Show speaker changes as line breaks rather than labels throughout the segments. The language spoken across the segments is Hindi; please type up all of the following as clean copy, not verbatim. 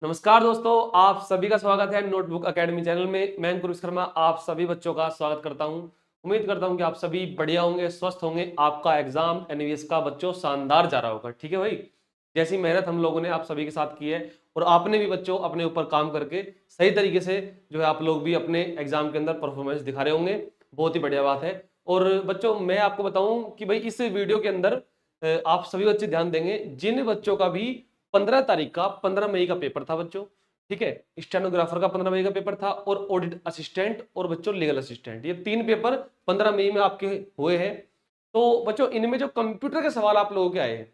नमस्कार दोस्तों, आप सभी का स्वागत है नोटबुक एकेडमी चैनल में। मैं अंकुर विश्वकर्मा आप सभी बच्चों का स्वागत करता हूं। उम्मीद करता हूं कि आप सभी बढ़िया होंगे, स्वस्थ होंगे। आपका एग्जाम एनवीएस का बच्चों शानदार जा रहा होगा। ठीक है भाई, जैसी मेहनत हम लोगों ने आप सभी के साथ की है और आपने भी बच्चों अपने ऊपर काम करके सही तरीके से जो है आप लोग भी अपने एग्जाम के अंदर परफॉर्मेंस दिखा रहे होंगे। बहुत ही बढ़िया बात है। और बच्चों मैं आपको बताऊं कि भाई इस वीडियो के अंदर आप सभी बच्चे ध्यान देंगे जिन बच्चों का भी 15 तारीख का 15 मई का पेपर था बच्चों। ठीक है, स्टेनोग्राफर का 15 मई का पेपर था और ऑडिट असिस्टेंट और बच्चों लीगल असिस्टेंट, ये 3 पेपर 15 मई में आपके हुए हैं। तो बच्चों इनमें जो कंप्यूटर के सवाल आप लोगों के आए हैं,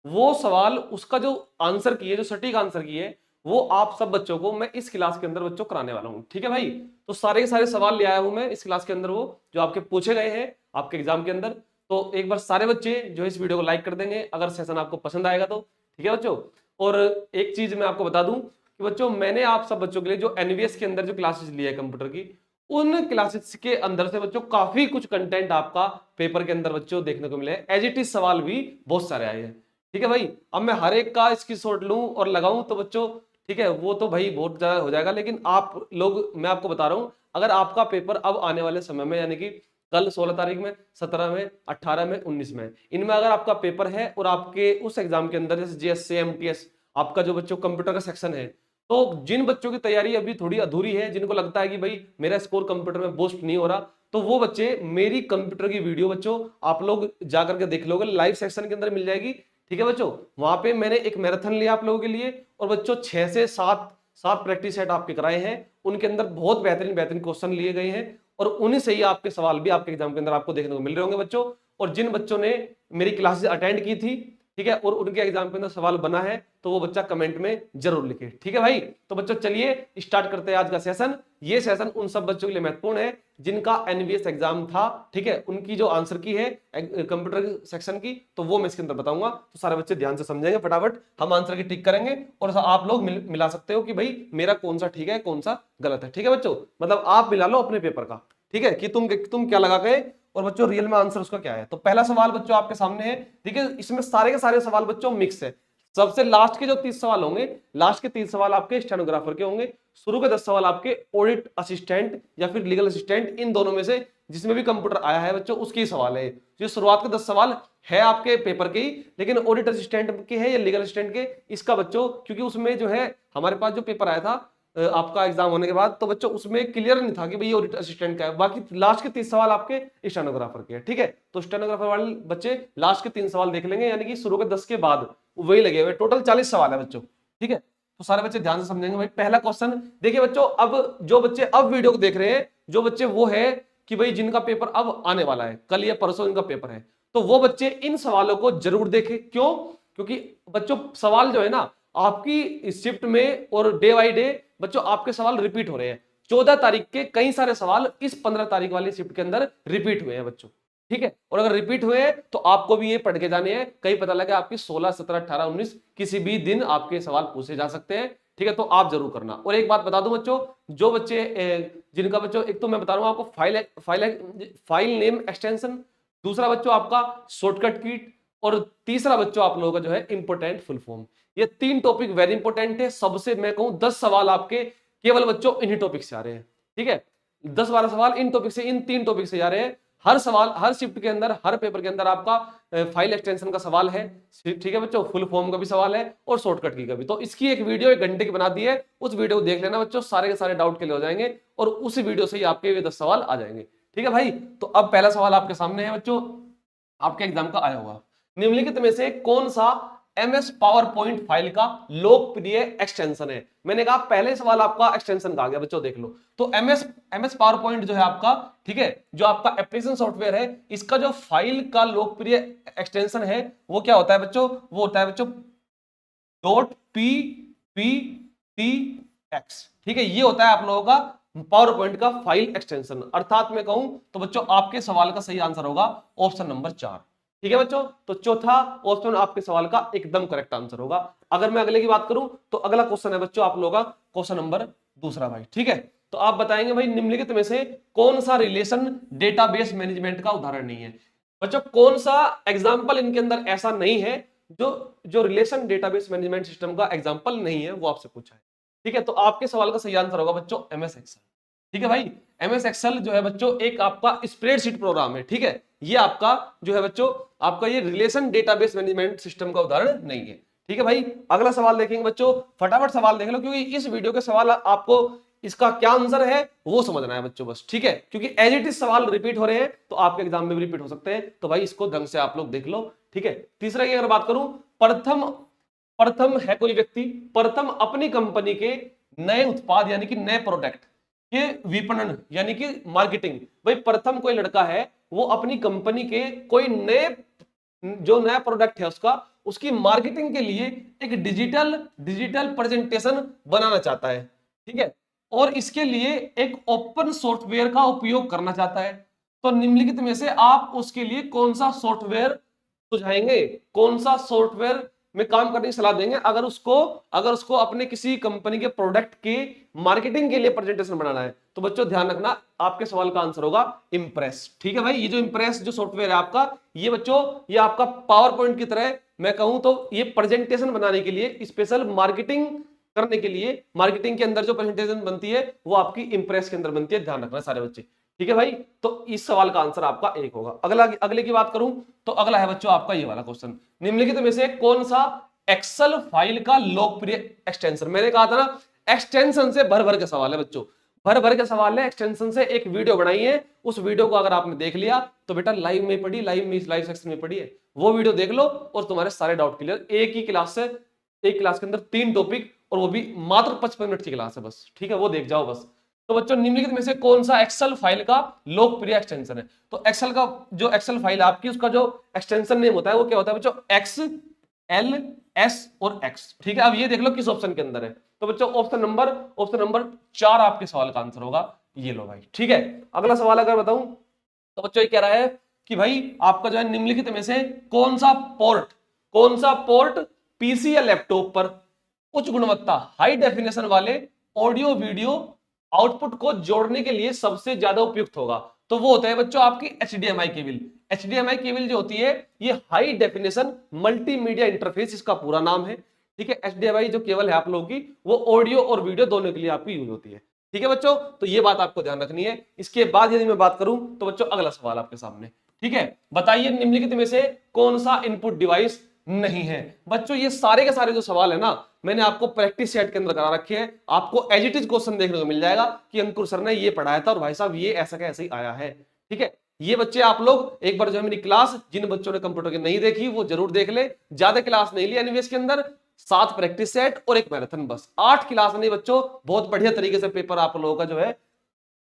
वो सवाल उसका जो आंसर की है, जो सटीक आंसर की है, वो आप सब बच्चों को मैं इस क्लास के अंदर बच्चों कराने वाला हूं। ठीक है भाई, तो सारे के सारे सवाल ले आया हूं मैं इस क्लास के अंदर, वो जो आपके पूछे गए हैं आपके एग्जाम के अंदर। तो एक बार सारे बच्चे जो है इस वीडियो को लाइक कर देंगे अगर सेशन आपको पसंद आएगा तो। ठीक है बच्चों, और एक चीज मैं आपको बता दूं कि बच्चों मैंने आप सब बच्चों के लिए जो एनवीएस के अंदर जो क्लासेस ली है कंप्यूटर की, उन क्लासेस के अंदर से बच्चों काफी कुछ कंटेंट आपका पेपर के अंदर बच्चों देखने को मिले। एज इट इज सवाल भी बहुत सारे आए हैं। ठीक है भाई, अब मैं हर एक का इसकी शॉट लूं और लगाऊं तो बच्चों ठीक है वो तो भाई बहुत ज्यादा हो जाएगा। लेकिन आप लोग, मैं आपको बता रहा हूं, अगर आपका पेपर अब आने वाले समय में यानी कि कल 16 तारीख में, 17 में, 18 में, 19 में, इनमें अगर आपका पेपर है और आपके उस एग्जाम के अंदर जैसे जीएससी एमटीएस आपका जो बच्चों कंप्यूटर का सेक्शन है, तो जिन बच्चों की तैयारी अभी थोड़ी अधूरी है, जिनको लगता है कि भाई मेरा स्कोर कंप्यूटर में बूस्ट नहीं हो रहा, तो वो बच्चे मेरी कंप्यूटर की वीडियो बच्चों आप लोग जाकर के देख लोगे, लाइव सेक्शन के अंदर मिल जाएगी। ठीक है बच्चों, वहां पे मैंने एक मैराथन लिया आप लोगों के लिए और बच्चों 6 से 7 सात प्रैक्टिस सेट आपके कराए हैं। उनके अंदर बहुत बेहतरीन बेहतरीन क्वेश्चन लिए गए हैं और उन्हीं से ही आपके सवाल भी आपके एग्जाम के अंदर आपको देखने को मिल रहे होंगे बच्चों। और जिन बच्चों ने मेरी क्लासेस अटेंड की थी, ठीक है, और उनके एग्जाम के अंदर सवाल बना है, तो वो बच्चा कमेंट में जरूर लिखे। ठीक है भाई, तो बच्चों चलिए स्टार्ट करते हैं आज का सेशन। ये सेशन उन सब बच्चों के लिए महत्वपूर्ण है जिनका एनवीएस एग्जाम था। ठीक है, उनकी जो आंसर की है कंप्यूटर सेक्शन की, तो वो मैं इसके अंदर बताऊंगा। तो सारे बच्चे ध्यान से समझेंगे, फटाफट हम आंसर की टिक करेंगे और आप लोग मिला सकते हो कि भाई मेरा कौन सा ठीक है कौन सा गलत है। ठीक है बच्चों, मतलब आप मिला लो अपने पेपर का। ठीक है, कि तुम क्या लगा गए और बच्चों रियल में आंसर उसका क्या है। तो पहला सवाल बच्चों आपके सामने है। ठीक है, इसमें सारे के सारे सवाल बच्चों मिक्स है। सबसे लास्ट के जो 30 सवाल होंगे, लास्ट के 30 सवाल आपके स्टेनोग्राफर के होंगे। शुरू के 10 सवाल आपके ऑडिट असिस्टेंट या फिर लीगल असिस्टेंट, इन दोनों में से जिसमें भी कंप्यूटर आया है बच्चों उसके ही सवाल है। जो शुरुआत के 10 सवाल है आपके पेपर के ही, लेकिन ऑडिट असिस्टेंट के है या लीगल असिस्टेंट के, इसका बच्चों क्योंकि उसमें जो है हमारे पास जो पेपर आया था आपका एग्जाम होने के बाद, तो बच्चों उसमें क्लियर नहीं था कि भाई ये ऑडिट असिस्टेंट का है। बाकी लास्ट के 30 सवाल आपके स्टेनोग्राफर के हैं। ठीक है, तो स्टेनोग्राफर वाले बच्चे लास्ट के 3 सवाल देख लेंगे, यानी कि शुरू के 10 के बाद वही लगे हुए। टोटल 40 सवाल है बच्चों। ठीक है, तो सारे बच्चे ध्यान से समझेंगे। भाई पहला क्वेश्चन देखिए बच्चों, अब जो बच्चे अब वीडियो को देख रहे हैं, जो बच्चे वो है कि भाई जिनका पेपर अब आने वाला है, कल या परसों इनका पेपर है, तो वो बच्चे इन सवालों को जरूर देखें। क्यों? क्योंकि बच्चों सवाल जो है ना आपकी शिफ्ट में और डे बाई डे बच्चों आपके सवाल रिपीट हो रहे हैं। 14 तारीख के कई सारे सवाल इस 15 तारीख वाली शिफ्ट के अंदर रिपीट हुए हैं बच्चों। ठीक है, और अगर रिपीट हुए तो आपको भी ये पढ़ के जाने हैं, कहीं पता लगे आपकी 16, 17, 18, 19 किसी भी दिन आपके सवाल पूछे जा सकते हैं। ठीक है, तो आप जरूर करना। और एक बात बता दूं बच्चों, जो बच्चे जिनका बच्चों, एक तो मैं बता रहा हूं आपको फाइल नेम एक्सटेंशन, दूसरा बच्चों आपका शॉर्टकट कीट, और तीसरा बच्चों आप लोगों का जो है इंपोर्टेंट फुल फॉर्म। ये 3 टॉपिक वेरी इंपॉर्टेंट है। सबसे मैं कहूं 10 सवाल आपके केवल बच्चों इन्हीं टॉपिक से आ रहे हैं। ठीक है, 10-12 सवाल इन टॉपिक से, इन 3 टॉपिक से जा रहे हैं। हर सवाल हर शिफ्ट के अंदर, हर पेपर के अंदर आपका फाइल एक्सटेंशन का सवाल है। ठीक है बच्चों, फुल फॉर्म का भी सवाल है और शॉर्टकट की का भी। तो इसकी एक वीडियो 1 घंटे की बना दी है, उस वीडियो को देख लेना बच्चों, सारे के सारे डाउट क्लियर हो जाएंगे और उस वीडियो से ही आपके ये 10 सवाल आ जाएंगे। ठीक है भाई, तो अब पहला सवाल आपके सामने है बच्चों, आपके एग्जाम का आया होगा। निम्नलिखित में से कौन सा एमएस पावर पॉइंट फाइल का लोकप्रिय एक्सटेंशन है? मैंने कहा पहले सवाल आपका एक्सटेंशन का आ गया बच्चों, देख लो। तो एमएस एमएस पावर पॉइंट जो है आपका, ठीक है, जो आपका एप्लीकेशन सॉफ्टवेयर है, इसका जो फाइल का लोकप्रिय एक्सटेंशन है वो क्या होता है बच्चों? वो होता है बच्चों dot P P T x. ठीक है, ये होता है आप लोगों का पावर पॉइंट का फाइल एक्सटेंशन। अर्थात मैं कहूं तो बच्चों आपके सवाल का सही आंसर होगा ऑप्शन नंबर 4। ठीक है बच्चों, तो चौथा ऑप्शन आपके सवाल का एकदम करेक्ट आंसर होगा। अगर मैं अगले की बात करूं तो अगला क्वेश्चन है बच्चों आप लोगों का क्वेश्चन नंबर दूसरा भाई। ठीक है, तो आप बताएंगे भाई निम्नलिखित में से कौन सा रिलेशन डेटाबेस मैनेजमेंट का उदाहरण नहीं है? बच्चों कौन सा एग्जाम्पल इनके अंदर ऐसा नहीं है जो जो रिलेशन डेटाबेस मैनेजमेंट सिस्टम का एग्जांपल नहीं है, वो आपसे पूछा है। ठीक है, तो आपके सवाल का सही आंसर होगा बच्चों एमएस एक्सेल। ठीक है भाई, एमएस एक्सेल जो है बच्चों एक आपका स्प्रेडशीट प्रोग्राम है। ठीक है, ये आपका जो है बच्चों आपका ये रिलेशन डेटाबेस मैनेजमेंट सिस्टम का उदाहरण नहीं है। ठीक है भाई, अगला सवाल देखेंगे बच्चों, फटाफट सवाल देख लो क्योंकि इस वीडियो के सवाल आपको इसका क्या आंसर है वो समझना है बच्चों बस। ठीक है, क्योंकि एज इट इज सवाल रिपीट हो रहे हैं तो आपके एग्जाम में भी रिपीट हो सकते हैं, तो भाई इसको ढंग से आप लोग देख लो। ठीक है, तीसरा की अगर बात करूं, प्रथम प्रथम है कोई व्यक्ति, प्रथम अपनी कंपनी के नए उत्पाद यानी कि नए प्रोडक्ट के विपणन यानी कि मार्केटिंग। भाई प्रथम कोई लड़का है, वो अपनी कंपनी के कोई नए जो नया प्रोडक्ट है उसकी मार्केटिंग के लिए एक डिजिटल डिजिटल प्रेजेंटेशन बनाना चाहता है। ठीक है, और इसके लिए एक ओपन सॉफ्टवेयर का उपयोग करना चाहता है। तो निम्नलिखित में से आप उसके लिए कौन सा सॉफ्टवेयर सुझाएंगे, कौन सा सॉफ्टवेयर में काम करने की सलाह देंगे अगर उसको अपने किसी कंपनी के प्रोडक्ट के मार्केटिंग के लिए प्रेजेंटेशन बनाना है। तो बच्चों ध्यान रखना, आपके सवाल का आंसर होगा इंप्रेस। ठीक है भाई, ये जो इंप्रेस जो सॉफ्टवेयर है आपका, ये बच्चों ये आपका पावर पॉइंट की तरह मैं कहूं तो ये प्रेजेंटेशन बनाने के लिए, स्पेशल मार्केटिंग करने के लिए, मार्केटिंग के अंदर जो प्रेजेंटेशन बनती है वो आपकी इंप्रेस के अंदर बनती है। ध्यान रखना सारे बच्चे। ठीक है भाई, तो इस सवाल का आंसर आपका एक होगा। अगले की बात करूं तो अगला है बच्चों आपका ये वाला क्वेश्चन, निम्नलिखित में से कौन सा एक्सेल फाइल का लोकप्रिय एक्सटेंशन। मैंने कहा था ना, एक्सटेंशन से भर भर के सवाल है बच्चों, भर भर के सवाल है। एक्सटेंशन से एक वीडियो बनाई है, उस वीडियो को अगर आपने देख लिया तो बेटा लाइव में पढ़ी, लाइव सेक्शन में पढ़ी है, वो वीडियो देख लो और तुम्हारे सारे डाउट क्लियर। एक ही क्लास से, एक क्लास के अंदर 3 टॉपिक और वो भी मात्र 55 मिनट की क्लास है बस। ठीक है, वो देख जाओ बस। तो बच्चों निम्नलिखित में से कौन सा एक्सेल फाइल का लोकप्रिय एक्सटेंशन है। तो एक्सेल का जो एक्सेल फाइल आपकी, उसका जो एक्सटेंशन नेम होता है वो क्या होता है बच्चों, एक्स, एल, एस और एक्स। ठीक है, अब ये देख लो किस ऑप्शन के अंदर है। तो बच्चों ऑप्शन नंबर 4 आपके सवाल का आंसर होगा। ये लो भाई। ठीक है, अगला सवाल अगर बताऊं तो बच्चों ये कह रहा है कि भाई आपका जो है निम्नलिखित में से कौन सा पोर्ट पीसी या लैपटॉप पर उच्च गुणवत्ता हाई डेफिनेशन वाले ऑडियो वीडियो आउटपुट को जोड़ने के लिए सबसे ज्यादा उपयुक्त होगा। तो वो होता है बच्चों आपकी HDMI केबल। HDMI केबल जो होती है ये हाई डेफिनेशन मल्टीमीडिया इंटरफेस इसका पूरा नाम है। ठीक है, HDMI जो केबल है आप लोगों की वो ऑडियो और वीडियो दोनों के लिए आपकी यूज होती है। ठीक है बच्चों, तो ये बात आपको ध्यान रखनी है। इसके बाद यदि मैं बात करूं तो बच्चों अगला सवाल आपके सामने। ठीक है, बताइए निम्नलिखित में से कौन सा इनपुट डिवाइस नहीं है। बच्चों ये सारे के सारे जो सवाल है ना, मैंने आपको प्रैक्टिस सेट के अंदर करा रखे हैं। आपको एज इट इज क्वेश्चन देखने को मिल जाएगा कि अंकुर सर ने ये पढ़ाया था और भाई साहब ये ऐसा का ऐसे ही आया है। ठीक है, ये बच्चे आप लोग एक बार जो है मेरी क्लास, जिन बच्चों ने कंप्यूटर की नहीं देखी वो जरूर देख ले। ज्यादा क्लास नहीं ली एनवीएस के अंदर, 7 प्रैक्टिस सेट और एक मैराथन, बस 8 क्लास नहीं बच्चों। बहुत बढ़िया तरीके से पेपर आप लोगों का जो है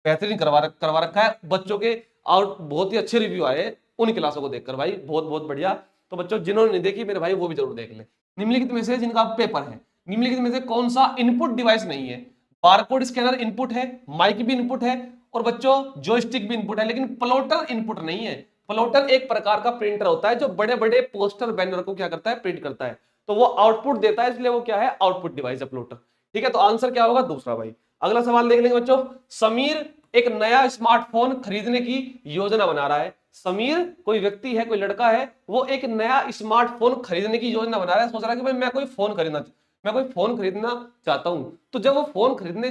बेहतरीन करवा रखा है बच्चों के, और बहुत ही अच्छे रिव्यू आए उन क्लासों को देखकर भाई, बहुत बहुत बढ़िया। तो बच्चों जिन्होंने नहीं देखी मेरे भाई वो भी जरूर देख ले। निम्नलिखित में से जिनका पेपर है, निम्नलिखित में से कौन सा इनपुट डिवाइस नहीं है। बारकोड स्कैनर इनपुट है, माइक भी इनपुट है और बच्चों जॉयस्टिक भी इनपुट है, लेकिन प्लॉटर इनपुट नहीं है। प्लॉटर एक प्रकार का प्रिंटर होता है जो बड़े बड़े पोस्टर बैनर को क्या करता है, प्रिंट करता है, तो वो आउटपुट देता है, इसलिए वो क्या है, आउटपुट डिवाइस है प्लॉटर। ठीक है, तो आंसर क्या होगा, दूसरा भाई। अगला सवाल देख लेंगे बच्चों, समीर एक नया स्मार्टफोन खरीदने की योजना बना रहा है। समीर कोई व्यक्ति है, कोई लड़का है, वो एक नया स्मार्टफोन खरीदने की योजना बना रहा है। सोच रहा है कि भाई मैं कोई फोन खरीदना चाहता हूं। तो जब वो फोन खरीदने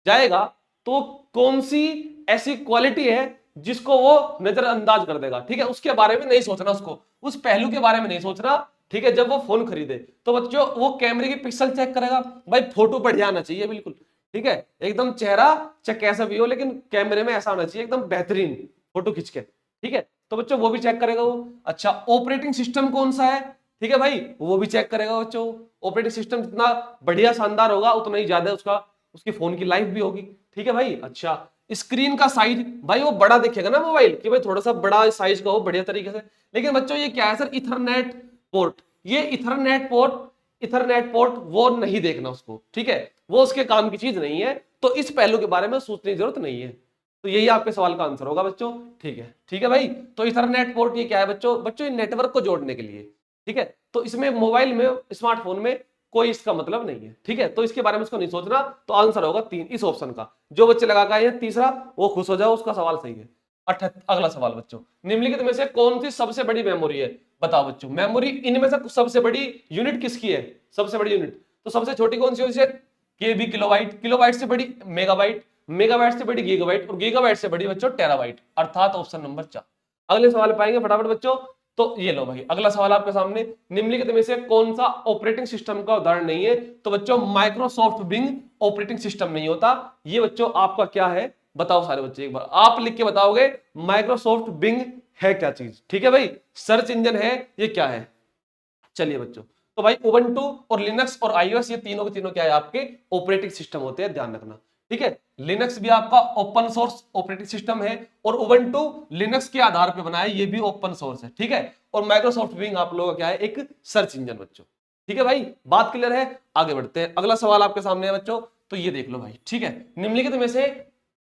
जाएगा तो कौन सी ऐसी क्वालिटी है जिसको वो नजरअंदाज कर देगा। ठीक है, उसके बारे में नहीं सोचना, उसको उस पहलू के बारे में नहीं सोचना। ठीक है, जब वो फोन खरीदे तो बच्चों वो कैमरे की पिक्सल चेक करेगा। भाई फोटो बढ़िया आना चाहिए बिल्कुल। ठीक है, एकदम चेहरा चाहे कैसा भी हो लेकिन कैमरे में ऐसा होना चाहिए एकदम बेहतरीन फोटो खींच के। ठीक है, तो बच्चों वो भी चेक करेगा वो। अच्छा, ऑपरेटिंग सिस्टम कौन सा है, ठीक है भाई, वो भी चेक करेगा बच्चों। ऑपरेटिंग सिस्टम जितना बढ़िया शानदार होगा उतना ही ज्यादा उसकी फोन की लाइफ भी होगी। ठीक है भाई। अच्छा, स्क्रीन का साइज, भाई वो बड़ा देखेगा ना मोबाइल कि भाई थोड़ा सा बड़ा साइज का हो बढ़िया तरीके से। लेकिन बच्चों ये क्या है सर, इथरनेट पोर्ट, ये इथरनेट पोर्ट वो नहीं देखना उसको। ठीक है, वो उसके काम की चीज नहीं है, तो इस पहलू के बारे में सोचने की जरूरत नहीं है। तो यही आपके सवाल का आंसर होगा बच्चों। ठीक है भाई। तो इथरनेट पोर्ट ये क्या है बच्चों ये नेटवर्क को जोड़ने के लिए। ठीक है, तो इसमें मोबाइल में, स्मार्टफोन में कोई इसका मतलब नहीं है। ठीक है, तो इसके बारे में उसको नहीं सोचना। तो आंसर होगा 3 इस ऑप्शन का। जो बच्चे लगा का है तीसरा वो खुश हो जाओ, उसका सवाल सही है। अगला सवाल बच्चों, निम्नलिखित में से कौन सी सबसे बड़ी मेमोरी है। बताओ बच्चों, मेमोरी इनमें से सबसे बड़ी यूनिट किसकी है, सबसे बड़ी यूनिट। तो सबसे छोटी कौन सी है, केबी किलोबाइट, किलोबाइट से बड़ी मेगाबाइट, मेगाबाइट से बड़ी गीगाबाइट और गीगाबाइट से बड़ी बच्चों टेराबाइट, अर्थात ऑप्शन नंबर 4। अगले सवाल पाएंगे फटाफट बच्चों। तो ये लो भाई अगला सवाल आपके सामने, निम्नलिखित में से कौन सा ऑपरेटिंग सिस्टम का उदाहरण नहीं है? तो बच्चों माइक्रोसॉफ्ट बिंग ऑपरेटिंग सिस्टम नहीं होता। ये बच्चों आपका क्या है बताओ सारे बच्चे, एक बार आप लिख के बताओगे माइक्रोसॉफ्ट बिंग है क्या चीज। ठीक है भाई, सर्च इंजन है, ये क्या है? चलिए बच्चों, तो भाई उबंटू और लिनक्स और आईओएस ये तीनों के तीनों क्या है आपके ऑपरेटिंग सिस्टम होते हैं, ध्यान रखना। ठीक है, लिनक्स भी आपका ओपन सोर्स ऑपरेटिंग सिस्टम है और उबंटू लिनक्स के आधार पे बना है, ये भी ओपन सोर्स है। ठीक है, और माइक्रोसॉफ्ट विंग आप लोगों का क्या है, एक सर्च इंजन बच्चों। ठीक है भाई, बात क्लियर है? आगे बढ़ते हैं, अगला सवाल आपके सामने है बच्चों। तो ये देख लो भाई, ठीक है, निम्नलिखित में से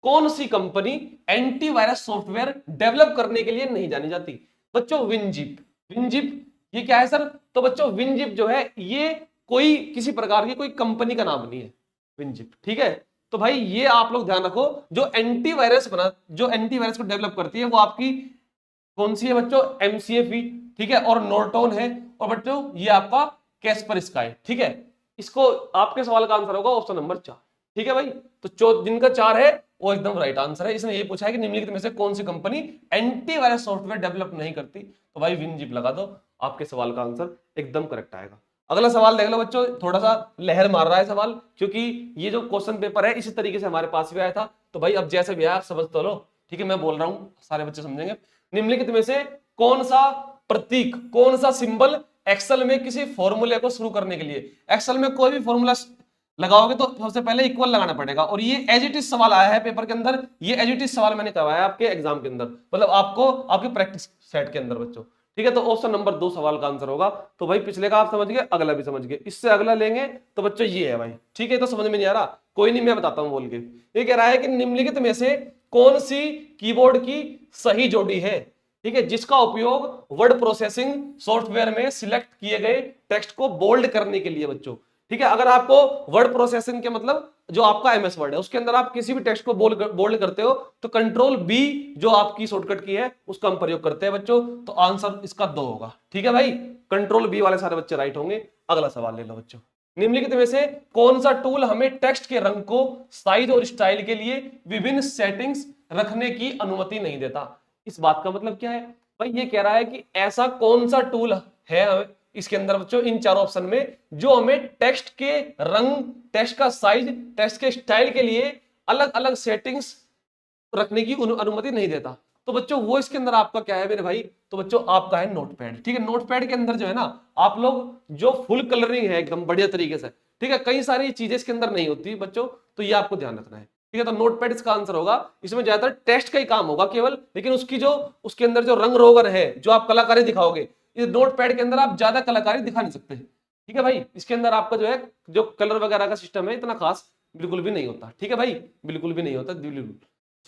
कौन सी कंपनी एंटीवायरस सॉफ्टवेयर डेवलप करने के लिए नहीं जानी जाती? बच्चों विनजिप। विनजिप ये क्या है सर? तो बच्चों विनजिप जो है ये कोई किसी प्रकार की कोई कंपनी का नाम नहीं है विनजिप। ठीक है, तो भाई ये आप लोग ध्यान रखो, जो एंटीवायरस को डेवलप करती है वो आपकी कौन सी है बच्चों? एमसीएफई। ठीक है, और नॉर्टोन है, और बच्चों ये आपका कैस्पर स्काई। ठीक है, इसको आपके सवाल का आंसर होगा ऑप्शन नंबर 4। ठीक है भाई, तो जिनका 4 है वो एकदम राइट आंसर है। इसने ये पूछा है कि निम्नलिखित में से कौन सी कंपनी एंटीवायरस सॉफ्टवेयर डेवलप नहीं करती, तो भाई विनजिप लगा दो, आपके सवाल का आंसर एकदम करेक्ट आएगा। अगला सवाल देख लो बच्चों, थोड़ा सा लहर मार रहा है सवाल, क्योंकि ये जो क्वेश्चन पेपर है इसी तरीके से हमारे पास भी आया था। तो भाई अब जैसे भी आया समझ तो लो। ठीक है, मैं बोल रहा हूं सारे बच्चे समझेंगे। निम्नलिखित में से कौन सा प्रतीक, कौन सा सिंबल एक्सेल में किसी फॉर्मूले को शुरू करने के लिए, एक्सेल में कोई भी फॉर्मूला लगाओगे तो सबसे पहले इक्वल लगाना पड़ेगा, और ये एज इट इज सवाल आया है पेपर के अंदर, ये एज इट इज सवाल मैंने करवाया आपके एग्जाम के अंदर, मतलब आपको आपके प्रैक्टिस सेट के अंदर बच्चों। ठीक है, तो ऑप्शन नंबर 2 सवाल का आंसर होगा। तो भाई पिछले का आप समझ गए, अगला भी समझ गए, इससे अगला लेंगे तो बच्चों ये है भाई। ठीक है, तो समझ में नहीं आ रहा, कोई नहीं मैं बताता हूं बोल के। ये कह रहा है कि निम्नलिखित में से कौन सी कीबोर्ड की सही जोड़ी है, ठीक है, जिसका उपयोग वर्ड प्रोसेसिंग सॉफ्टवेयर में सिलेक्ट किए गए टेक्स्ट को बोल्ड करने के लिए बच्चों। ठीक है, अगर आपको वर्ड प्रोसेसिंग के मतलब जो आपका एमएस वर्ड है उसके अंदर आप किसी भी टेक्स्ट को बोल्ड करते हो तो कंट्रोल बी जो आपकी शॉर्टकट की है उसका हम प्रयोग करते हैं बच्चों। तो आंसर इसका 2 होगा। ठीक है भाई, कंट्रोल बी वाले सारे बच्चे राइट होंगे। अगला सवाल ले लो बच्चों, निम्नलिखित में से कौन सा टूल हमें टेक्स्ट के रंग को साइज और स्टाइल के लिए विभिन्न सेटिंग्स रखने की अनुमति नहीं देता? इस बात का मतलब क्या है भाई? ये कह रहा है कि ऐसा कौन सा टूल है इसके अंदर बच्चों, इन चारों ऑप्शन में, जो हमें टेक्स्ट के रंग, टेक्स्ट का साइज, टेक्स्ट के स्टाइल के लिए अलग अलग सेटिंग्स रखने की अनुमति नहीं देता। तो बच्चों वो इसके अंदर आपका क्या है मेरे भाई? तो बच्चों आपका है नोटपैड। ठीक है, नोटपैड के अंदर जो है ना आप लोग जो फुल कलरिंग है एकदम बढ़िया तरीके से, ठीक है, कई सारी चीजें इसके अंदर नहीं होती बच्चों, तो ये आपको ध्यान रखना है। ठीक है, तो नोटपैड इसका आंसर होगा। इसमें ज्यादातर टेक्स्ट का ही काम होगा केवल, लेकिन उसकी जो उसके अंदर जो रंग रोगन है, जो आप कलाकारी दिखाओगे, इस नोटपैड के अंदर आप ज्यादा कलाकारी दिखा नहीं सकते। ठीक है भाई, इसके अंदर आपका जो है जो कलर वगैरह का सिस्टम है इतना खास बिल्कुल भी नहीं होता। ठीक है भाई, बिल्कुल भी नहीं होता, बिल्कुल।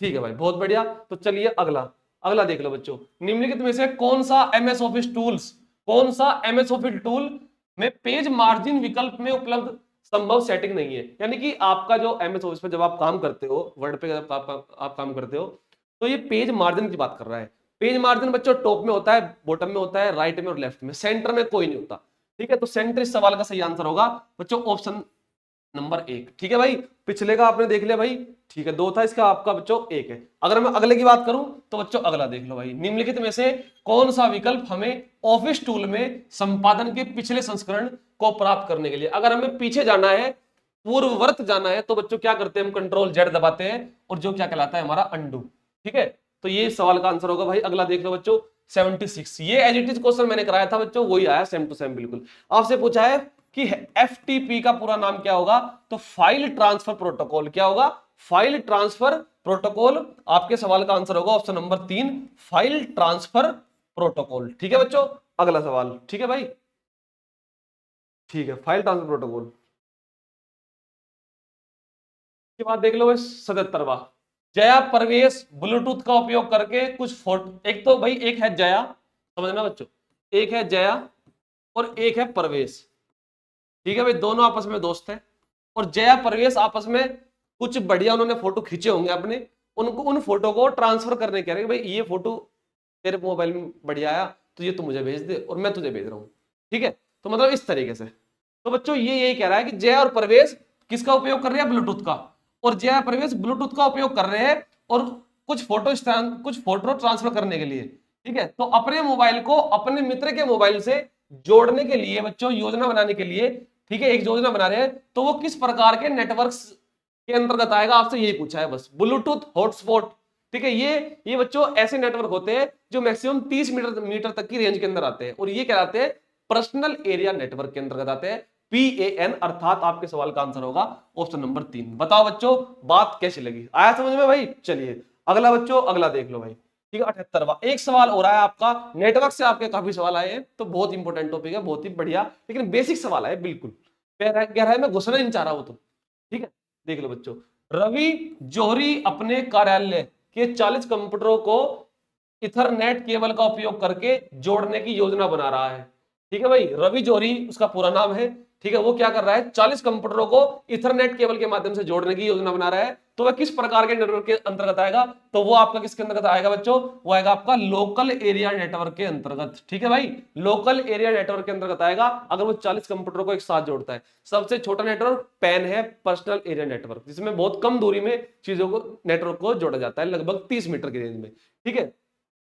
ठीक है भाई, बहुत बढ़िया। तो चलिए अगला अगला देख लो बच्चों, निम्नलिखित में से कौन सा एमएस ऑफिस टूल्स, कौन सा एमएस ऑफिस टूल में पेज मार्जिन विकल्प में उपलब्ध संभव सेटिंग नहीं है? यानी कि आपका जो एमएस ऑफिस पे जब आप काम करते हो, वर्ड पे जब आप काम करते हो, तो ये पेज मार्जिन की बात कर रहा है। पेज मार्जिन बच्चों टॉप में होता है, बॉटम में होता है, राइट में और लेफ्ट में, सेंटर में कोई नहीं होता। ठीक है, तो सेंटर इस सवाल का सही आंसर होगा बच्चों ऑप्शन नंबर 1। ठीक है भाई, पिछले का आपने देख लिया भाई। ठीक है, 2 था, इसका आपका बच्चों 1 है। अगर मैं अगले की बात करूं तो बच्चों अगला देख लो भाई, निम्नलिखित में से कौन सा विकल्प हमें ऑफिस टूल में संपादन के पिछले संस्करण को प्राप्त करने के लिए, अगर हमें पीछे जाना है, पूर्ववर्त जाना है, तो बच्चों क्या करते हैं, हम कंट्रोल जेड दबाते हैं और जो क्या कहलाता है हमारा अंडू। ठीक है, तो ये सवाल का आंसर होगा भाई। अगला देख लो बच्चों 76, ये एज इट इज क्वेश्चन मैंने कराया था बच्चों, वही आया सेम टू सेम बिल्कुल। आपसे पूछा है कि एफटीपी का पूरा नाम क्या होगा? तो फाइल ट्रांसफर प्रोटोकॉल। क्या होगा? File transfer protocol. आपके सवाल का आंसर होगा option number 3, file transfer protocol. ठीक है बच्चों, अगला सवाल। ठीक है भाई, ठीक है, फाइल ट्रांसफर प्रोटोकॉल के बाद देख लो 77वां, जया प्रवेश ब्लूटूथ का उपयोग करके कुछ फोटो, एक तो भाई एक है जया, समझना बच्चों, एक है जया और एक है प्रवेश। ठीक है भाई, दोनों आपस में दोस्त हैं और जया प्रवेश आपस में कुछ बढ़िया उन्होंने फोटो खींचे होंगे अपने, उनको उन फोटो को ट्रांसफर करने कह रहे हैं भाई ये फोटो तेरे मोबाइल में बढ़िया आया तो ये तू मुझे भेज दे और मैं तुझे भेज रहा हूँ। ठीक है, तो मतलब इस तरीके से। तो बच्चों ये यही कह रहा है कि जया और प्रवेश किसका उपयोग कर रहे हैं, ब्लूटूथ का, और जय प्रवेश ब्लूटूथ का उपयोग कर रहे हैं और कुछ फोटो ट्रांसफर करने के लिए, ठीक है। तो अपने मोबाइल को अपने मित्र के मोबाइल से जोड़ने के लिए बच्चों योजना बनाने के लिए, ठीक है, एक योजना बना रहे हैं, तो वो किस प्रकार के नेटवर्क्स के अंतर्गत आएगा, आपसे यही पूछा है बस, ब्लूटूथ हॉटस्पॉट, ठीक है। ये बच्चों ऐसे नेटवर्क होते हैं जो मैक्सिमम 30 मीटर तक की रेंज के अंदर आते हैं, और ये कहलाते हैं पर्सनल एरिया नेटवर्क के अंतर्गत आते हैं, PAN, अर्थात आपके सवाल का आंसर होगा ऑप्शन नंबर 3। बताओ बच्चों बात कैसी लगी, आया समझ में भाई? चलिए अगला बच्चों, अगला देख लो भाई, ठीक है। 78वां एक सवाल हो रहा है आपका, नेटवर्क से आपके काफी सवाल आए हैं, तो बहुत इंपॉर्टेंट टॉपिक है, बहुत ही बढ़िया, लेकिन बेसिक सवाल है, बिल्कुल गहराई में घुसना नहीं चाह रहा वो तो, ठीक है। देख लो बच्चों, रवि जौहरी अपने कार्यालय के 40 कंप्यूटरों को इथरनेट केबल का उपयोग करके जोड़ने की योजना बना रहा है, ठीक है भाई। रवि जौहरी उसका पूरा नाम है, ठीक है। वो क्या कर रहा है, 40 कंप्यूटरों को इथरनेट केबल के माध्यम से जोड़ने की योजना बना रहा है, तो वह किस प्रकार के नेटवर्क के अंतर्गत आएगा, तो वो आपका किसके अंतर्गत आएगा बच्चों, वो आएगा आपका लोकल एरिया नेटवर्क के अंतर्गत, ठीक है भाई। लोकल एरिया नेटवर्क के अंतर्गत आएगा अगर वो 40 कंप्यूटरों को एक साथ जोड़ता है। सबसे छोटा नेटवर्क पैन है, पर्सनल एरिया नेटवर्क, जिसमें बहुत कम दूरी में चीजों को, नेटवर्क को जोड़ा जाता है, लगभग 30 मीटर की रेंज में, ठीक है।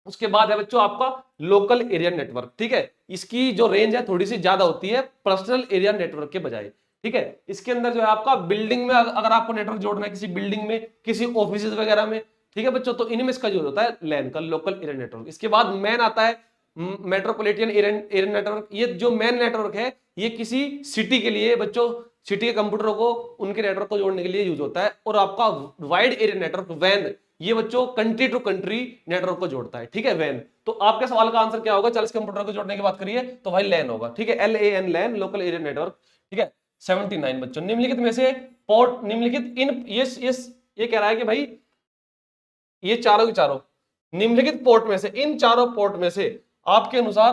उसके बाद है बच्चों आपका लोकल एरिया नेटवर्क, ठीक है। इसकी जो रेंज है थोड़ी सी ज्यादा होती है पर्सनल एरिया नेटवर्क के बजाय, ठीक है। इसके अंदर जो है आपका बिल्डिंग में अगर आपको नेटवर्क जोड़ना है, किसी बिल्डिंग में, किसी ऑफिस वगैरह में, ठीक है बच्चों, तो इनमें इसका यूज होता है लैन का, लोकल एरिया नेटवर्क। इसके बाद मैन आता है, मेट्रोपॉलिटन एरिया नेटवर्क। ये जो मैन नेटवर्क है ये किसी सिटी के लिए बच्चों, सिटी के कंप्यूटरों को उनके नेटवर्क को जोड़ने के लिए यूज होता है। और आपका वाइड एरिया नेटवर्क वैन, ये बच्चों कंट्री टू कंट्री नेटवर्क को जोड़ता है, ठीक है, वैन। तो आपके सवाल का आंसर क्या होगा, 40 कंप्यूटर को जोड़ने की बात करिए तो भाई लैन होगा, ठीक है, LAN, लैन, लोकल एरिया नेटवर्क, ठीक है। 79 बच्चों, निम्नलिखित में से पोर्ट, निम्नलिखित इन ये कह रहा है कि भाई ये चारों के चारों निम्नलिखित पोर्ट में से, इन चारों पोर्ट में से आपके अनुसार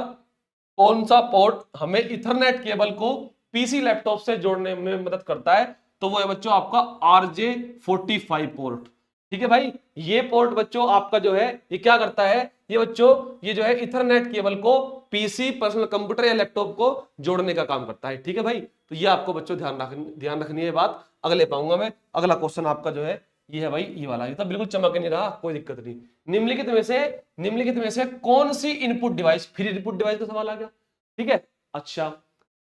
कौन सा पोर्ट हमें इथरनेट केबल को पीसी लैपटॉप से जोड़ने में मदद करता है, तो वो है बच्चों आपका RJ45 पोर्ट, ठीक है भाई। ये पोर्ट बच्चों आपका जो है ये क्या करता है, ये बच्चों ये जो है इथरनेट केबल को पीसी, पर्सनल कंप्यूटर या लैपटॉप को जोड़ने का काम करता है, ठीक है भाई। तो ये आपको बच्चों ध्यान रखनी है बात, अगले पाऊंगा मैं। अगला क्वेश्चन आपका जो है ये है भाई, ये वाला, ये तो बिल्कुल चमक नहीं रहा, कोई दिक्कत नहीं। निम्नलिखित में से कौन सी input device, free input device का सवाल आ गया, ठीक है। अच्छा,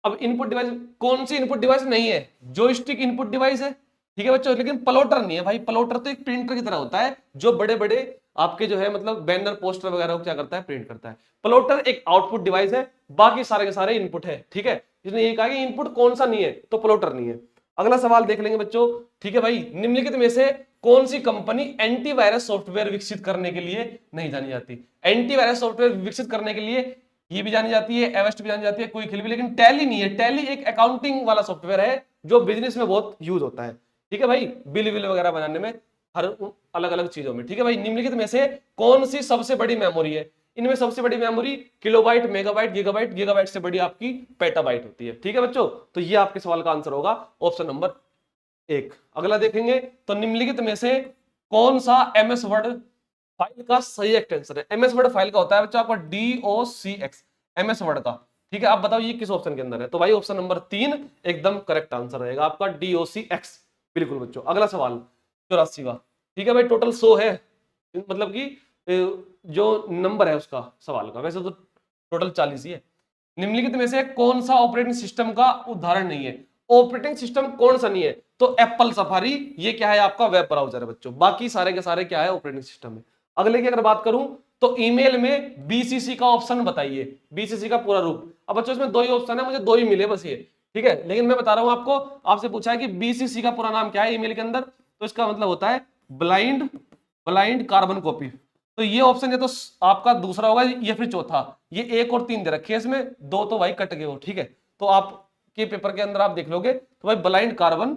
अब इनपुट डिवाइस कौन सी इनपुट डिवाइस नहीं है, जॉयस्टिक इनपुट डिवाइस है, ठीक है बच्चों, लेकिन प्लॉटर नहीं है भाई। प्लॉटर तो एक प्रिंटर की तरह होता है, जो बड़े बड़े आपके जो है मतलब बैनर पोस्टर वगैरह को क्या करता है, प्रिंट करता है। प्लॉटर एक आउटपुट डिवाइस है, बाकी सारे के सारे इनपुट है, ठीक है। इसने ये कहा कि इनपुट कौन सा नहीं है, तो प्लॉटर नहीं है। अगला सवाल देख लेंगे बच्चों, ठीक है भाई। निम्नलिखित में से कौन सी कंपनी एंटीवायरस सॉफ्टवेयर विकसित करने के लिए नहीं जानी जाती, एंटीवायरस सॉफ्टवेयर विकसित करने के लिए ये भी जानी जाती है, एवेस्ट भी जानी जाती है, कोई खिल भी, लेकिन टैली नहीं है। टैली एक अकाउंटिंग वाला सॉफ्टवेयर है जो बिजनेस में बहुत यूज होता है, ठीक है भाई, बिल विल वगैरह बनाने में, हर अलग अलग चीजों में, ठीक है भाई। निम्नलिखित में से कौन सी सबसे बड़ी मेमोरी है, इनमें सबसे बड़ी memory kilobyte, megabyte, gigabyte, gigabyte से बड़ी आपकी पेटाबाइट होती है, ठीक है बच्चों। तो ये आपके सवाल का आंसर होगा ऑप्शन नंबर 1। अगला देखेंगे तो निम्नलिखित में से कौन सा MS वर्ड फाइल का सही एक्सटेंशन है। MS वर्ड फाइल का होता है बच्चा आपका DOCX, MS वर्ड का, ठीक है। आप बताओ ये किस ऑप्शन के अंदर है, तो भाई ऑप्शन नंबर 3 एकदम करेक्ट आंसर रहेगा आपका, DOCX, बिल्कुल बच्चों। अगला सवाल 84वां, ठीक है भाई, टोटल 100 है, मतलब कि जो नंबर है उसका सवाल का, वैसे तो टोटल 40 ही है। निम्नलिखित में से कौन सा ऑपरेटिंग सिस्टम का उदाहरण नहीं है, ऑपरेटिंग सिस्टम कौन सा नहीं है, तो एप्पल सफारी, ये क्या है आपका वेब ब्राउजर है बच्चों, बाकी सारे के सारे क्या है ऑपरेटिंग सिस्टम है। अगले की अगर बात करूं तो ईमेल में BCC का ऑप्शन बताइए, BCC का पूरा रूप। अब बच्चों इसमें 2 ही ऑप्शन है, मुझे 2 ही मिले बस ये, ठीक है, लेकिन मैं बता रहा हूं आपको, आपसे पूछा है कि BCC का पूरा नाम क्या है ईमेल के अंदर, तो इसका मतलब होता है ब्लाइंड कार्बन कॉपी। तो ये ऑप्शन है तो आपका दूसरा होगा, ये फिर चौथा, ये 1 और 3 दे रखे हैं इसमें, 2 तो भाई कट गए हो, ठीक है। तो आपके पेपर के अंदर आप देख लोगे तो भाई ब्लाइंड कार्बन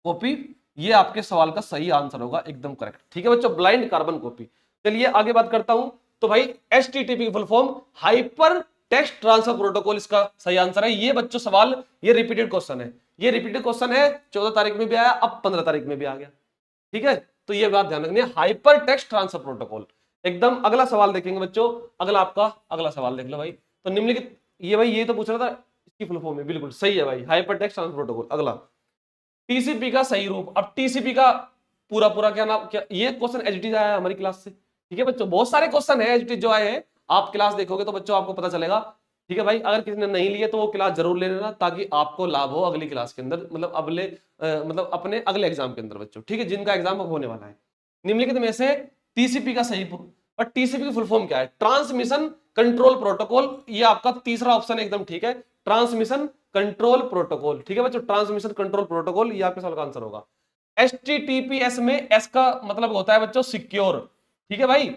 कॉपी ये आपके सवाल का सही आंसर होगा, एकदम करेक्ट, ठीक है बच्चों, ब्लाइंड कार्बन कॉपी। चलिए आगे बात करता हूं, तो भाई HTTP की full form hyper text transfer protocol इसका सही आंसर है। ये बच्चों सवाल ये रिपीटेड क्वेश्चन है, ये रिपीटेड क्वेश्चन है, 14 तारीख में भी आया, अब 15 तारीख में भी आ गया, ठीक है। तो ये बात ध्यान रखनी है, हाइपर टेक्स्ट ट्रांसफर प्रोटोकॉल एकदम। अगला सवाल देखेंगे बच्चों, अगला आपका अगला सवाल देख लो भाई, तो निम्नलिखित, ये भाई ये तो पूछ रहा था इसकी फुल फॉर्म है, बिल्कुल सही है भाई, हाइपर टेक्स्ट ट्रांसफर प्रोटोकॉल। अगला टीसीपी का सही रूप। अब टीसीपी का पूरा पूरा क्या नाम, क्या ये क्वेश्चन एचडी आया है हमारी क्लास से, ठीक है बच्चों, बहुत सारे क्वेश्चन है एचडी जो आए हैं, आप क्लास देखोगे तो बच्चों आपको पता चलेगा, ठीक है भाई। अगर किसी ने नहीं लिए तो वो क्लास जरूर ले लेना, ताकि आपको लाभ हो अगली क्लास के अंदर, मतलब अगले मतलब अपने अगले एग्जाम के अंदर बच्चों, ठीक है, जिनका एग्जाम अब होने वाला है। निम्नलिखित में से टीसीपी का सही, और टीसीपी की फुल फॉर्म क्या है? Transmission control protocol. ये आपका तीसरा ऑप्शन एकदम ठीक है, ट्रांसमिशन कंट्रोल प्रोटोकॉल, ठीक है बच्चों, ट्रांसमिशन कंट्रोल प्रोटोकॉल, ये आपके सवाल का आंसर होगा। एचटीटीपीएस में एस का मतलब होता है बच्चों सिक्योर, ठीक है भाई,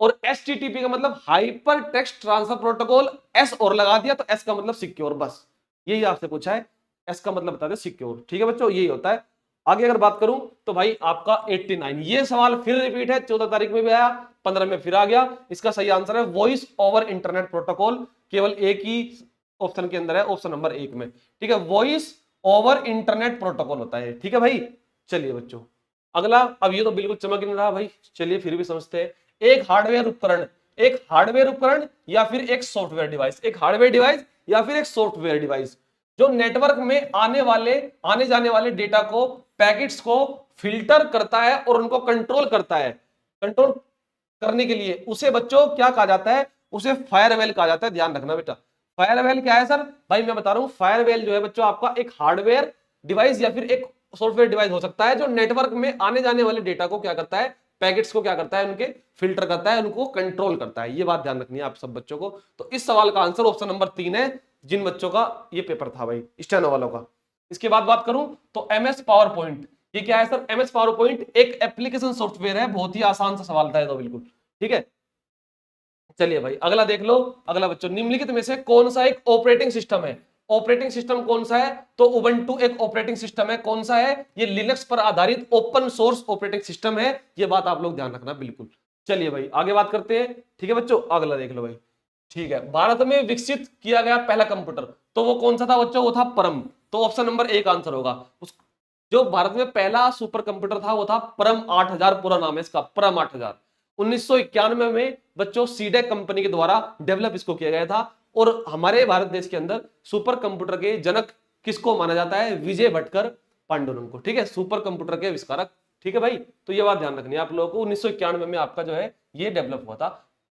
और एचटीटीपी का मतलब hyper text transfer protocol, S और लगा दिया तो एस का मतलब सिक्योर, बस यही आपसे पूछा है, एस का मतलब बता दे सिक्योर, ठीक है बच्चों, यही होता है। आगे अगर बात करूं तो भाई आपका 89, ये सवाल फिर रिपीट है, 14 तारीख में भी आया, 15 में फिर आ गया। इसका सही आंसर है वॉइस ओवर इंटरनेट प्रोटोकॉल, केवल एक ही ऑप्शन के अंदर है, ऑप्शन नंबर 1 में, ठीक है, वॉइस ओवर इंटरनेट प्रोटोकॉल होता है, ठीक है भाई। चलिए बच्चों अगला, अब ये तो बिल्कुल चमक नहीं रहा भाई, चलिए फिर भी समझते हैं। एक हार्डवेयर उपकरण, एक हार्डवेयर उपकरण या फिर एक सॉफ्टवेयर डिवाइस, एक हार्डवेयर डिवाइस या फिर एक सॉफ्टवेयर डिवाइस जो नेटवर्क में आने जाने वाले डेटा को, पैकेट्स को फिल्टर करता है और उनको कंट्रोल करता है। कंट्रोल करने के लिए उसे बच्चों क्या कहा जाता है? उसे फायरवेल कहा जाता है, ध्यान रखना बेटा। फायरवेल क्या है सर? भाई मैं बता रहा हूं, फायरवेल जो है बच्चों आपका एक हार्डवेयर डिवाइस या फिर एक सॉफ्टवेयर डिवाइस हो सकता है जो नेटवर्क में आने जाने वाले डेटा को क्या करता है, पैकेट्स को क्या करता है, उनके फिल्टर करता है, उनको कंट्रोल करता है। ये बात ध्यान रखनी है आप सब बच्चों को। तो इस सवाल का आंसर ऑप्शन नंबर 3 है, जिन बच्चों का ये पेपर था भाई स्टेनो वालों का। इसके बाद बात करूं तो एमएस पावर पॉइंट, ये क्या है सर? एमएस पावर पॉइंट एक एप्लीकेशन सॉफ्टवेयर है, बहुत ही आसान सा सवाल था ये तो बिल्कुल, ठीक है। चलिए भाई अगला देख लो। अगला बच्चों, निम्नलिखित में से कौन सा एक ऑपरेटिंग सिस्टम है? ऑपरेटिंग सिस्टम कौन सा है? तो उबंटू एक ऑपरेटिंग सिस्टम है। कौन सा है? ये लिनक्स पर आधारित ओपन सोर्स ऑपरेटिंग सिस्टम है, ये बात आप लोग ध्यान रखना बिल्कुल। चलिए भाई आगे बात करते हैं, ठीक है बच्चों, अगला देख लो भाई। ठीक है, भारत में विकसित किया गया पहला कंप्यूटर, तो वो कौन सा था बच्चों? वो था परम, तो ऑप्शन नंबर 1 आंसर होगा। उस जो भारत में पहला सुपर कंप्यूटर था वो था परम 8000, पूरा नाम है इसका परम 8000। 1991 में बच्चों सीडेक कंपनी के द्वारा डेवलप इसको किया गया था। और हमारे भारत देश के अंदर सुपर कंप्यूटर के जनक किसको माना जाता है? विजय भटकर पांडुरंग को, ठीक है, सुपर कंप्यूटर के आविष्कारक, ठीक है भाई। तो ये बात ध्यान रखनी है आप लोगों को, 1991 में आपका जो है ये डेवलप हुआ था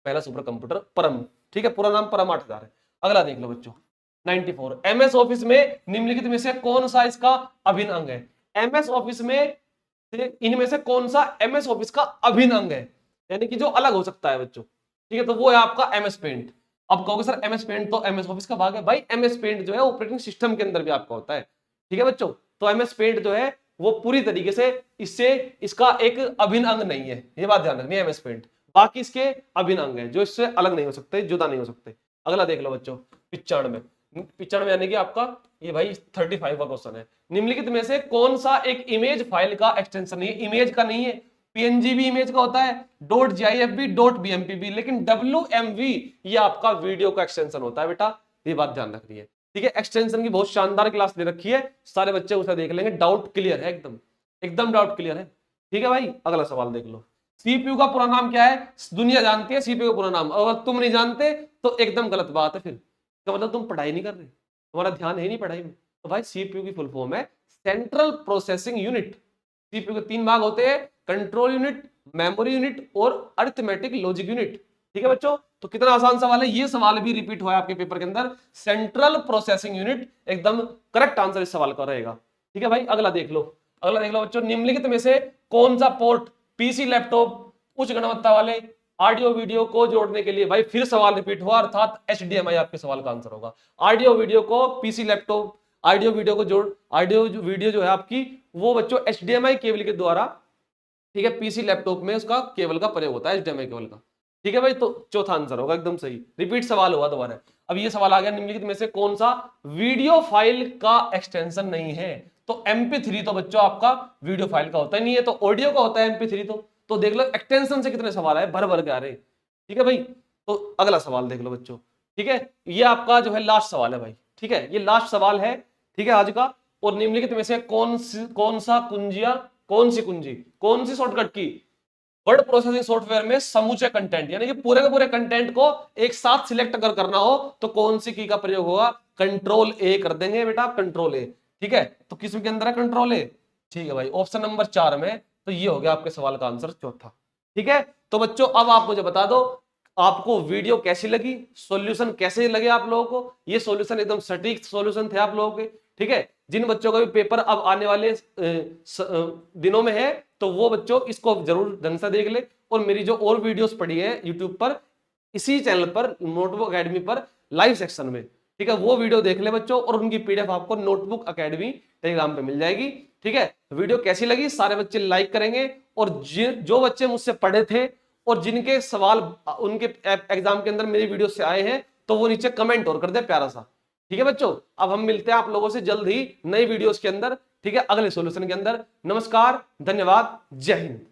पहला सुपर कंप्यूटर परम, ठीक है, पूरा नाम परम 8000 है। अगला देख लो बच्चों 94, एमएस ऑफिस में निम्नलिखित में से कौन सा इसका अभिन्न अंग है? एमएस ऑफिस में इनमें से कौन सा एमएस ऑफिस का अभिन्न अंग है, यानी कि जो अलग हो सकता है बच्चों, ठीक है, तो वो है आपका एमएस पेंट। अब कहोगे सर एमएस पेंट तो एमएस ऑफिस का भाग है, भाई एमएस पेंट जो है ऑपरेटिंग सिस्टम के अंदर भी आपका होता है, ठीक है बच्चों। तो एमएस पेंट जो है वो पूरी तरीके से इससे इसका एक अभिन्न अंग नहीं है, ये बात ध्यान रखनी है। एमएस पेंट बाकी इसके अभिन्न अंग है जो इससे अलग नहीं हो सकते, जुदा नहीं हो सकते। अगला देख लो बच्चों 95, 95 यानी कि आपका ये भाई 35 का क्वेश्चन है। निम्नलिखित में से कौन सा एक इमेज फाइल का एक्सटेंशन है? इमेज का नहीं है, पीएनजी भी इमेज का होता है, डॉट जीआईएफ भी, डॉट बीएमपी भी, लेकिन डब्ल्यूएमवी ये आपका वीडियो का एक्सटेंशन होता है बेटा, ये बात ध्यान रखनी है, ठीक है। एक्सटेंशन की बहुत शानदार क्लास दे रखी है, सारे बच्चे उसे देख लेंगे, डाउट क्लियर है एकदम, एकदम डाउट क्लियर है, ठीक है भाई। अगला सवाल देख लो, सीपीयू का पूरा नाम क्या है? दुनिया जानती है सीपीयू का पूरा नाम, अगर तुम नहीं जानते तो एकदम गलत बात है, फिर तो मतलब तुम पढ़ाई नहीं कर रहे, तुम्हारा ध्यान है नहीं पढ़ाई में। तो भाई सीपीयू की फुल फॉर्म है सेंट्रल प्रोसेसिंग यूनिट। सीपीयू के 3 भाग होते हैं, कंट्रोल यूनिट, मेमोरी यूनिट और अरिथमेटिक लॉजिक यूनिट, ठीक है बच्चों। तो कितना आसान सवाल है, ये सवाल भी रिपीट हुआ है आपके पेपर के अंदर, सेंट्रल प्रोसेसिंग यूनिट एकदम करेक्ट आंसर इस सवाल का रहेगा, ठीक है भाई। अगला देख लो, अगला देख लो बच्चों, निम्नलिखित में से कौन सा पोर्ट पीसी लैपटॉप उच्च गुणवत्ता वाले ऑडियो वीडियो को जोड़ने के लिए, भाई फिर सवाल रिपीट हुआ, अर्थात एचडीएमआई आपके सवाल का आंसर होगा। ऑडियो वीडियो को पीसी लैपटॉप, ऑडियो वीडियो को जोड़, ऑडियो वीडियो जो है आपकी वो बच्चों एचडीएमआई केबल के द्वारा, ठीक है, पीसी लैपटॉप में उसका केबल का प्रयोग होता है, एचडीएमआई केबल का, ठीक है भाई। तो चौथा आंसर होगा एकदम सही, रिपीट सवाल हुआ दोबारा। अब ये सवाल आ गया, निम्नलिखित में से कौन सा वीडियो फाइल का एक्सटेंशन नहीं है? तो MP3 तो बच्चों आपका वीडियो फाइल का होता ही नहीं है, तो ऑडियो का होता है MP3 तो देख लो एक्सटेंशन से कितने सवाल आए, भर भर के आ रहे, ठीक है भाई। तो अगला सवाल देख लो बच्चों, ठीक है, ये आपका जो है लास्ट सवाल है भाई, ठीक है, ये लास्ट सवाल है, ठीक है आज का। और निम्नलिखित में से कौन सा कुंजिया, कौन सी शॉर्टकट की वर्ड प्रोसेसिंग सॉफ्टवेयर में समूचे कंटेंट यानी कि पूरे के पूरे कंटेंट को एक साथ सिलेक्ट अगर करना हो तो कौन सी की का प्रयोग होगा? कंट्रोल ए कर देंगे बेटा, कंट्रोल ए, ठीक है, तो किसके अंदर है, कंट्रोल ए। ठीक है भाई, ऑप्शन नंबर 4 में, तो ये हो गया आपके सवाल का आंसर चौथा। ठीक है, तो बच्चों अब आप मुझे बता दो आपको वीडियो कैसी लगी, सॉल्यूशन कैसे लगे आप लोगों को। ये सॉल्यूशन एकदम सटीक सॉल्यूशन थे आप लोगों के। ठीक है, जिन बच्चों का भी पेपर अब आने वाले दिनों में है, तो वो बच्चों इसको जरूर ढंग से देख ले। और मेरी जो और वीडियोस पड़ी है यूट्यूब पर, इसी चैनल पर नोटबुक एकेडमी पर लाइव सेक्शन में, ठीक है, वो वीडियो देख ले बच्चों, और उनकी पीडीएफ आपको नोटबुक एकेडमी टेलीग्राम पे मिल जाएगी। ठीक है, वीडियो कैसी लगी सारे बच्चे लाइक करेंगे, और जो बच्चे मुझसे पढ़े थे और जिनके सवाल उनके एग्जाम के अंदर मेरी वीडियो से आए हैं, तो वो नीचे कमेंट और कर दे प्यारा सा। ठीक है बच्चों, अब हम मिलते हैं आप लोगों से जल्द ही नई वीडियोस के अंदर। ठीक है, अगले सॉल्यूशन के अंदर। नमस्कार, धन्यवाद, जय हिंद।